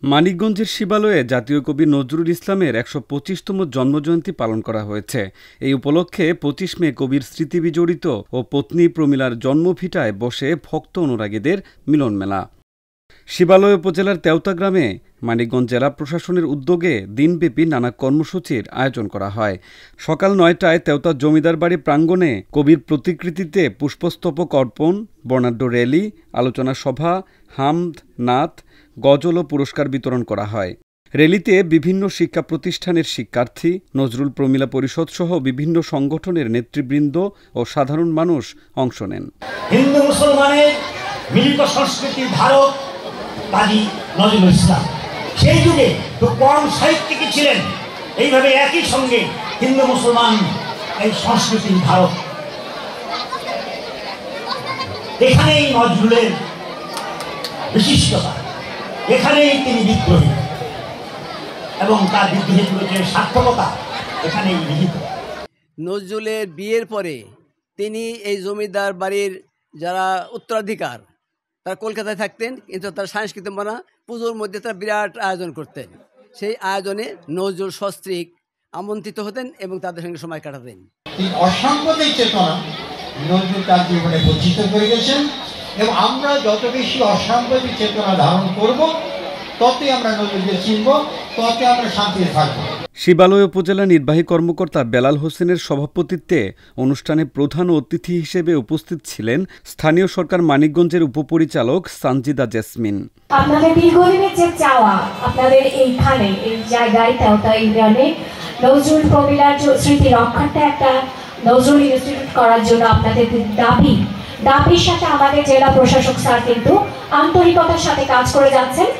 মানিকগঞ্জের শিবালয়ে জাতীয় কবি নজরুল ইসলামের ১২৫তম জন্মজয়ন্তী পালন করা হয়েছে। এই উপলক্ষে ২৫ মে কবির স্মৃতি বিজড়িত ও পত্নী প্রমীলার জন্মভিটায় বসে ভক্ত অনুরাগীদের মিলনমেলা। শিবালয় উপজেলার তেওতা গ্রামে মানিকগঞ্জ জেলা প্রশাসনের উদ্যোগে দিনব্যাপী নানা কর্মসূচির আয়োজন করা হয়। সকাল ৯টায় তেওতা জমিদার বাড়ি প্রাঙ্গণে কবির প্রতিকৃতিতে পুষ্পস্তবক অর্পণ, বর্ণাঢ্য র্যালি, আলোচনা সভা, হামদ, নাত, গজল ও পুরস্কার বিতরণ করা হয়। র্যালিতে বিভিন্ন শিক্ষা প্রতিষ্ঠানের শিক্ষার্থী, নজরুল প্রমীলা পরিষদ সহ বিভিন্ন সংগঠনের নেতৃবৃন্দ ও সাধারণ মানুষ অংশ নেন। হিন্দু মুসলমানের মিলিত সংস্কৃতির ধারক কাজী নজরুল ইসলাম সেই যুগে খুব কম সাহিত্যিকই ছিলেন। এইভাবে একই সঙ্গে হিন্দু মুসলমান এই সংস্কৃতির ধারক। এখানেই নজরুলের বিশিষ্টতা, এখানেই তিনি বিদ্রোহী এবং তার বিদ্রোহী পুরুষের সার্থকতা এখানেই নিহিত। নজরুলের বিয়ের পরে তিনি এই জমিদার বাড়ির যারা উত্তরাধিকার তারা কলকাতায় থাকতেন, কিন্তু তার সাংস্কৃতিক মানা পুজোর মধ্যে তারা বিরাট আয়োজন করতেন। সেই আয়োজনে নজরুল সস্ত্রীক আমন্ত্রিত হতেন এবং তাদের সঙ্গে সময় কাটাতেন। অসাম্প্রদায়িক চেতনা নজরুল তার জীবনে প্রতিষ্ঠিত করে গেছেন এবং আমরা যত বেশি অসাম্প্রদায়িক চেতনা ধারণ করব ততই আমরা নজরুলকে চিনব, ততই আমরা শান্তিতে থাকবো। শিবালয় উপজেলা নির্বাহী কর্মকর্তা বেলাল হোসেনের সভাপতিত্বে অনুষ্ঠানে প্রধান অতিথি হিসেবে উপস্থিত ছিলেন স্থানীয় সরকার মানিকগঞ্জের উপপরিচালক সানজিদা জেসমিন। আপনাদের দীর্ঘদিনের যে চাওয়া, আপনাদের এইখানে এই জায়গায় তেওতা ইউনিয়নে নজরুল প্রমীলার স্মৃতি রক্ষার্থে একটা নজরুল ইনস্টিটিউট করার জন্য আপনাদের দাবির সাথে আমাদের জেলা প্রশাসক স্যার কিন্তু আন্তরিকতার সাথে কাজ করে যাচ্ছেন।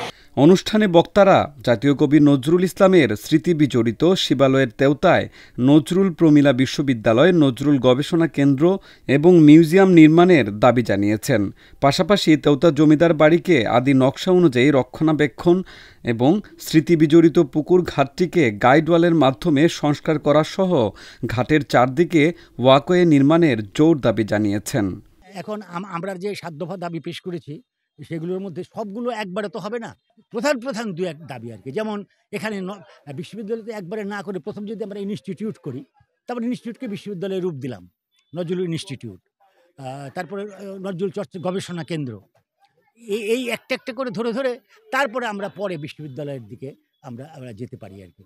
অনুষ্ঠানে বক্তারা জাতীয় কবি নজরুল ইসলামের স্মৃতি বিজড়িত শিবালয়ের তেওতায় নজরুল প্রমীলা বিশ্ববিদ্যালয়, নজরুল গবেষণা কেন্দ্র এবং মিউজিয়াম নির্মাণের দাবি জানিয়েছেন। পাশাপাশি তেওতা জমিদার বাড়িকে আদি নকশা অনুযায়ী রক্ষণাবেক্ষণ এবং স্মৃতি বিজড়িত পুকুর ঘাটটিকে গাইডওয়ালের মাধ্যমে সংস্কার করা সহ ঘাটের চারদিকে ওয়াকওয়ে নির্মাণের জোর দাবি জানিয়েছেন। এখন আমরা যে ৭ দফা দাবি পেশ করেছি সেগুলোর মধ্যে সবগুলো একবারে তো হবে না, প্রধান দু এক দাবি আর কি। যেমন এখানে বিশ্ববিদ্যালয়তে একবারে না করে প্রথম যদি আমরা ইনস্টিটিউট করি, তারপর ইনস্টিটিউটকে বিশ্ববিদ্যালয়ের রূপ দিলাম, নজরুল ইনস্টিটিউট, তারপরে নজরুল চর্চা গবেষণা কেন্দ্র, এই একটা একটা করে ধরে তারপরে আমরা পরে বিশ্ববিদ্যালয়ের দিকে আমরা যেতে পারি আর কি।